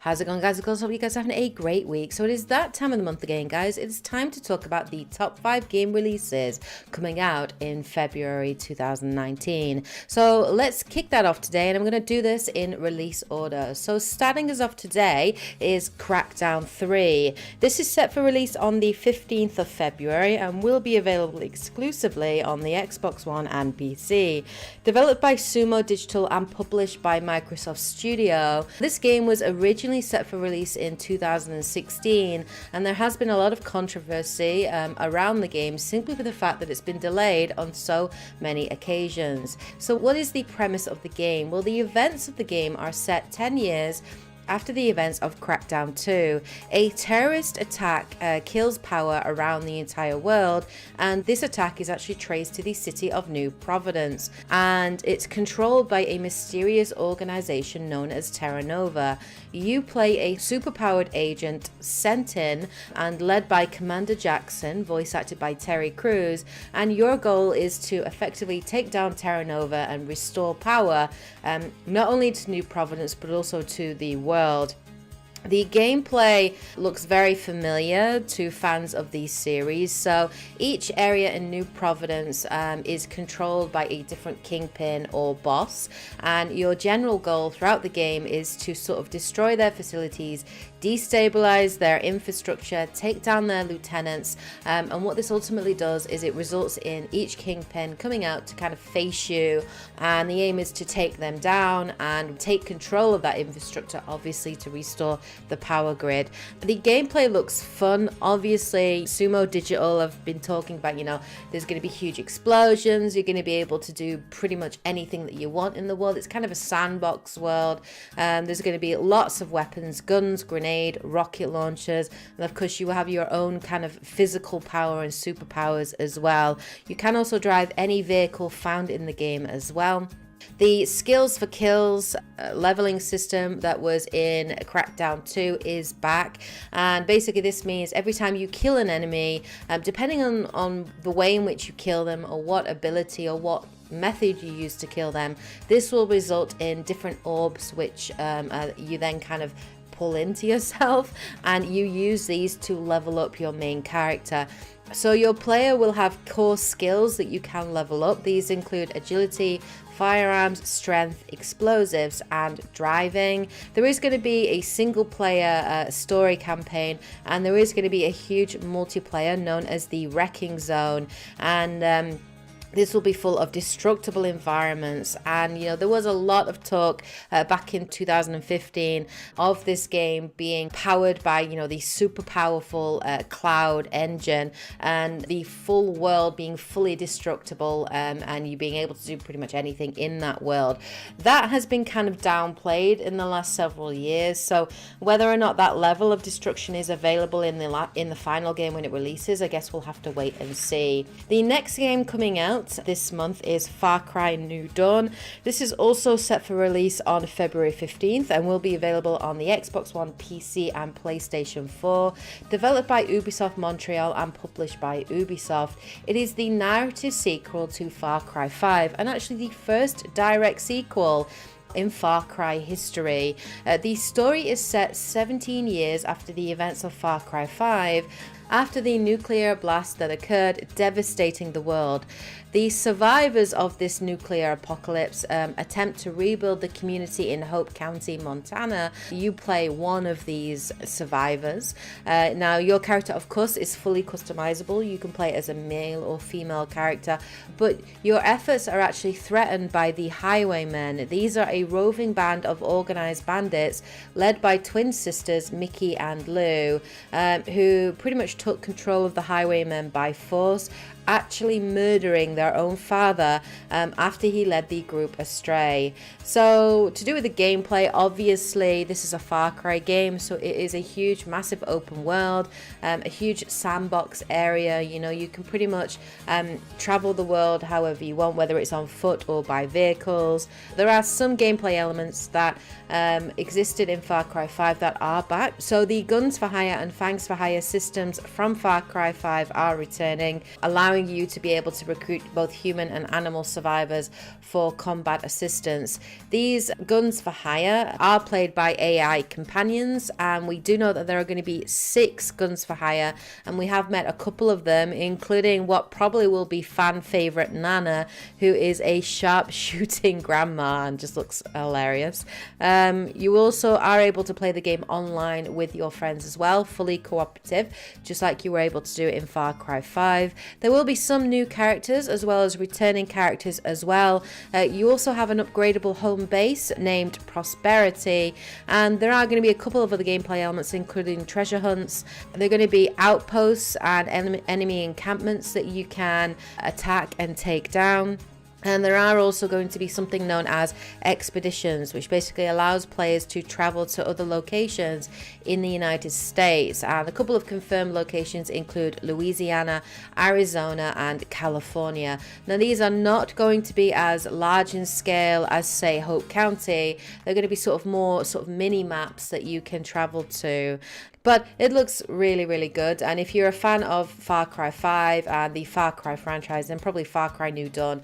How's it going, guys? Of course, hope you guys are having a great week. So it is that time of the month again, guys. It's time to talk about the top 5 game releases coming out in February 2019. So let's kick that off today, and I'm going to do this in release order. So starting us off today is Crackdown 3. This is set for release on the 15th of February and will be available exclusively on the Xbox One and PC. Developed by Sumo Digital and published by Microsoft Studio, this game was originally set for release in 2016, and there has been a lot of controversy around the game simply for the fact that it's been delayed on so many occasions. So what is the premise of the game? Well, the events of the game are set 10 years after the events of Crackdown 2. A terrorist attack kills power around the entire world, and this attack is actually traced to the city of New Providence, and it's controlled by a mysterious organization known as Terra Nova. You play a superpowered agent sent in and led by Commander Jackson, voice acted by Terry Crews, and your goal is to effectively take down Terra Nova and restore power not only to New Providence but also to the world. The gameplay looks very familiar to fans of these series. So each area in New Providence is controlled by a different kingpin or boss, and your general goal throughout the game is to sort of destroy their facilities, destabilize their infrastructure, take down their lieutenants, and what this ultimately does is it results in each kingpin coming out to kind of face you, and the aim is to take them down and take control of that infrastructure, obviously to restore the power grid. The gameplay looks fun. Obviously Sumo Digital have been talking about, there's going to be huge explosions, you're going to be able to do pretty much anything that you want in the world. It's kind of a sandbox world. There's going to be lots of weapons, guns, grenades, rocket launchers, and of course you will have your own kind of physical power and superpowers as well. You can also drive any vehicle found in the game as well. The skills for kills leveling system that was in Crackdown 2 is back, and basically this means every time you kill an enemy, depending on the way in which you kill them or what ability or what method you use to kill them, this will result in different orbs which you then kind of pull into yourself, and you use these to level up your main character. So your player will have core skills that you can level up. These include agility, firearms, strength, explosives, and driving. There is going to be a single player story campaign, and there is going to be a huge multiplayer known as the Wrecking Zone, and this will be full of destructible environments. And there was a lot of talk back in 2015 of this game being powered by the super powerful cloud engine, and the full world being fully destructible, and you being able to do pretty much anything in that world. That has been kind of downplayed in the last several years, so whether or not that level of destruction is available in the final game when it releases, I guess we'll have to wait and see. The next game coming out this month is Far Cry New Dawn. This is also set for release on February 15th and will be available on the Xbox One, PC, and PlayStation 4. Developed by Ubisoft Montreal and published by Ubisoft, it is the narrative sequel to Far Cry 5, and actually the first direct sequel in Far Cry history. The story is set 17 years after the events of Far Cry 5, after the nuclear blast that occurred, devastating the world. The survivors of this nuclear apocalypse attempt to rebuild the community in Hope County, Montana. You play one of these survivors. Now, your character, of course, is fully customizable. You can play as a male or female character, but your efforts are actually threatened by the Highwaymen. These are a roving band of organized bandits led by twin sisters Mickey and Lou, who pretty much took control of the Highwaymen by force, actually murdering their own father after he led the group astray. So to do with the gameplay, obviously this is a Far Cry game, so it is a huge massive open world, a huge sandbox area. You can pretty much travel the world however you want, whether it's on foot or by vehicles. There are some gameplay elements that existed in Far Cry 5 that are back. So the guns for hire and fangs for hire systems from Far Cry 5 are returning, allowing allowing you to be able to recruit both human and animal survivors for combat assistance. These guns for hire are played by AI companions, and we do know that there are going to be 6 guns for hire, and we have met a couple of them, including what probably will be fan favorite Nana, who is a sharp-shooting grandma and just looks hilarious. You also are able to play the game online with your friends as well, fully cooperative, just like you were able to do in Far Cry 5. There will be some new characters as well as returning characters as well. You also have an upgradable home base named Prosperity, and there are going to be a couple of other gameplay elements, including treasure hunts. There are going to be outposts and enemy encampments that you can attack and take down. And there are also going to be something known as expeditions, which basically allows players to travel to other locations in the United States. And a couple of confirmed locations include Louisiana, Arizona, and California. Now, these are not going to be as large in scale as, say, Hope County. They're going to be sort of mini maps that you can travel to. But it looks really, really good. And if you're a fan of Far Cry 5 and the Far Cry franchise, then probably Far Cry New Dawn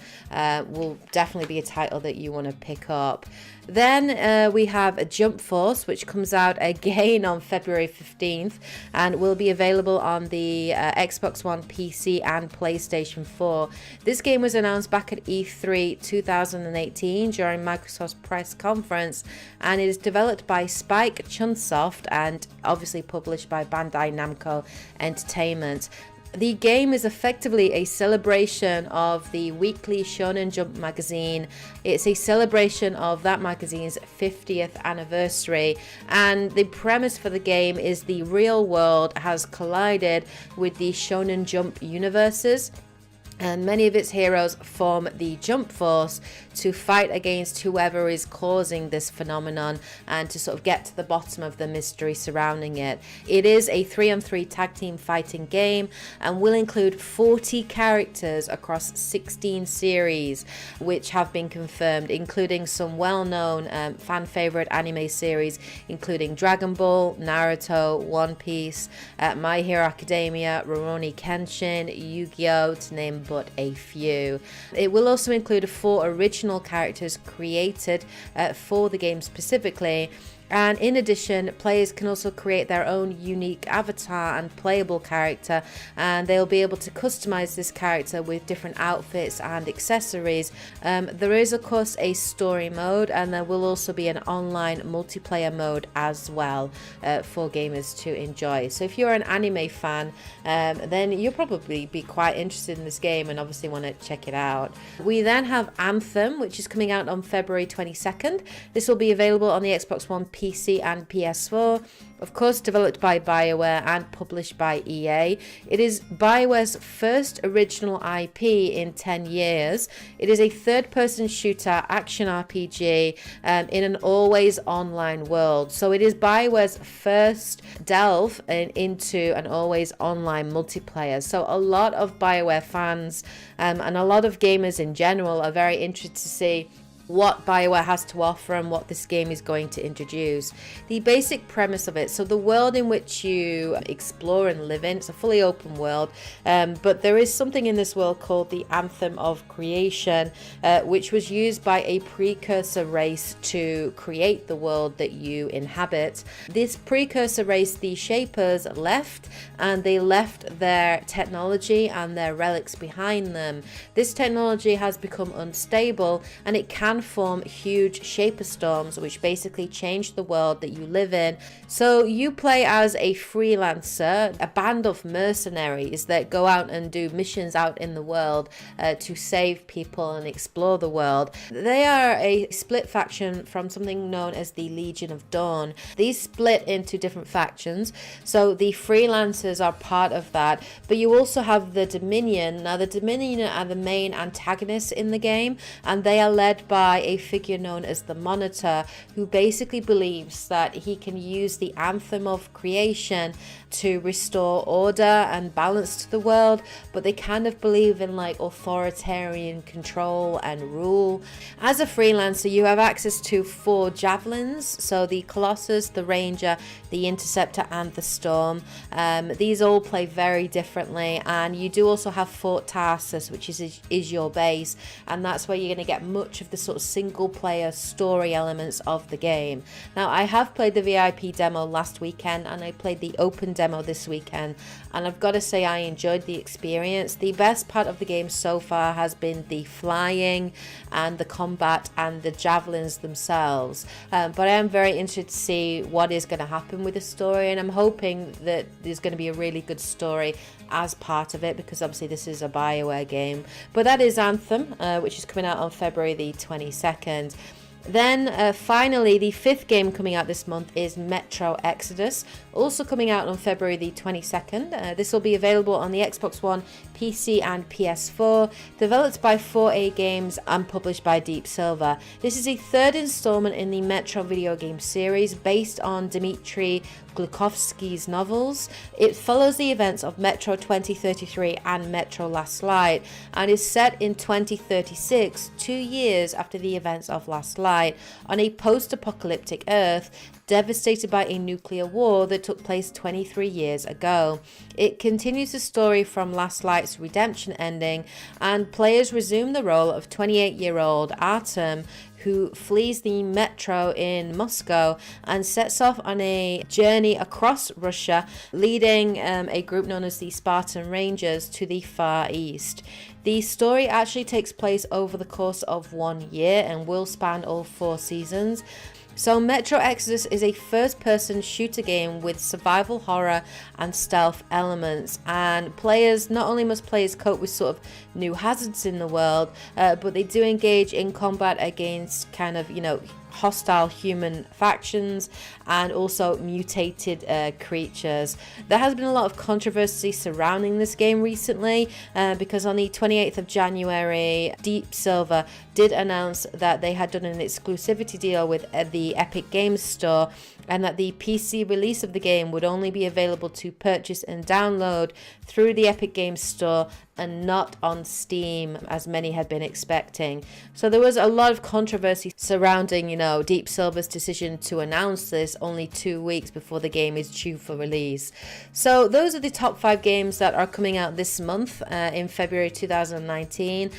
will definitely be a title that you want to pick up. Then we have Jump Force, which comes out again on February 15th and will be available on the Xbox One, PC, and PlayStation 4. This game was announced back at E3 2018 during Microsoft's press conference, and it is developed by Spike Chunsoft and obviously published by Bandai Namco Entertainment. The game is effectively a celebration of the weekly Shonen Jump magazine. It's a celebration of that magazine's 50th anniversary, and the premise for the game is the real world has collided with the Shonen Jump universes, and many of its heroes form the Jump Force to fight against whoever is causing this phenomenon and to sort of get to the bottom of the mystery surrounding it. It is a 3-on-3 tag team fighting game and will include 40 characters across 16 series, which have been confirmed, including some well-known fan favorite anime series, including Dragon Ball, Naruto, One Piece, My Hero Academia, Rurouni Kenshin, Yu-Gi-Oh!, to name but a few. It will also include 4 original characters created for the game specifically. And in addition, players can also create their own unique avatar and playable character, and they'll be able to customize this character with different outfits and accessories. There is, of course, a story mode, and there will also be an online multiplayer mode as well for gamers to enjoy. So if you're an anime fan, then you'll probably be quite interested in this game and obviously want to check it out. We then have Anthem, which is coming out on February 22nd. This will be available on the Xbox One, PC, and PS4. Of course, developed by BioWare and published by EA. It is BioWare's first original IP in 10 years. It is a third-person shooter action RPG in an always online world. So it is BioWare's first delve into an always online multiplayer. So a lot of BioWare fans and a lot of gamers in general are very interested to see what BioWare has to offer and what this game is going to introduce. The basic premise of it, so the world in which you explore and live in, it's a fully open world, but there is something in this world called the Anthem of Creation, which was used by a precursor race to create the world that you inhabit. This precursor race, the Shapers, left, and they left their technology and their relics behind them. This technology has become unstable, and it can form huge shaper storms, which basically change the world that you live in. So you play as a freelancer, a band of mercenaries that go out and do missions out in the world to save people and explore the world. They are a split faction from something known as the Legion of Dawn. These split into different factions, so the freelancers are part of that, but you also have the Dominion. Now the Dominion are the main antagonists in the game, and they are led by by a figure known as the Monitor, who basically believes that he can use the anthem of creation to restore order and balance to the world, but they kind of believe in like authoritarian control and rule. As a freelancer, you have access to 4 javelins, so the Colossus, the Ranger, the Interceptor, and the Storm. These all play very differently, and you do also have Fort Tarsus, which is your base, and that's where you're going to get much of the sort of single player story elements of the game. Now, I have played the VIP demo last weekend, and I played the open demo this weekend, and I've got to say I enjoyed the experience. The best part of the game so far has been the flying and the combat and the javelins themselves, but I am very interested to see what is going to happen with the story, and I'm hoping that there's going to be a really good story as part of it, because obviously this is a BioWare game. But that is Anthem, which is coming out on February the 22nd. Then finally, the 5th game coming out this month is Metro Exodus, also coming out on February the 22nd. This will be available on the Xbox One, PC and PS4, developed by 4A Games and published by Deep Silver. This is a 3rd installment in the Metro video game series based on Dmitry Glukhovsky's novels. It follows the events of Metro 2033 and Metro Last Light, and is set in 2036, 2 years after the events of Last Light, on a post-apocalyptic Earth devastated by a nuclear war that took place 23 years ago. It continues the story from Last Light's redemption ending, and players resume the role of 28-year-old Artem, who flees the metro in Moscow and sets off on a journey across Russia, leading a group known as the Spartan Rangers to the Far East. The story actually takes place over the course of 1 year and will span all 4 seasons. So Metro Exodus is a first-person shooter game with survival horror and stealth elements, and players not only must players cope with sort of new hazards in the world, but they do engage in combat against kind of, hostile human factions and also mutated creatures. There has been a lot of controversy surrounding this game recently, because on the 28th of January, Deep Silver did announce that they had done an exclusivity deal with the Epic Games Store, and that the PC release of the game would only be available to purchase and download through the Epic Games Store and not on Steam, as many had been expecting. So there was a lot of controversy surrounding, Deep Silver's decision to announce this only 2 weeks before the game is due for release. So those are the top 5 games that are coming out this month in February 2019.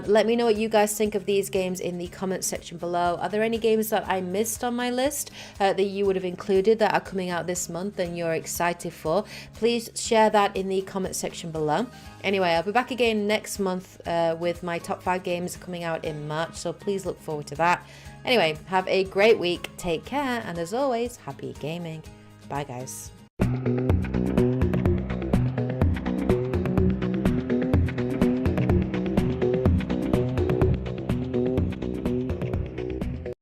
Let me know what you guys think of these games in the comments section below. Are there any games that I missed on my list that you would have included that are coming out this month and you're excited for? Please share that in the comment section below. Anyway, I'll be back again next month with my top 5 games coming out in March, so please look forward to that. Anyway, have a great week, take care, and as always, happy gaming. Bye guys.